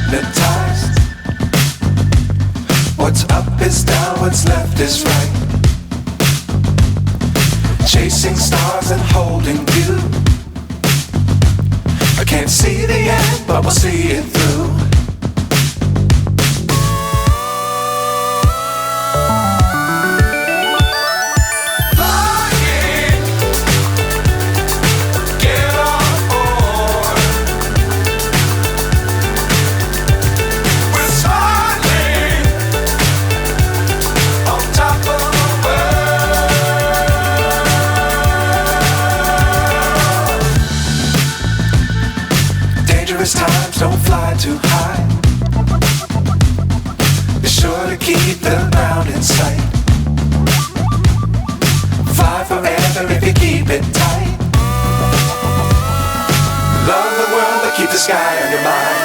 hypnotized. What's up is down, what's left is right. Chasing stars and holding you. I can't see the end, but we'll see it through. Times don't fly too high. Be sure to keep the ground in sight. Fly forever if you keep it tight. Love the world but keep the sky on your mind.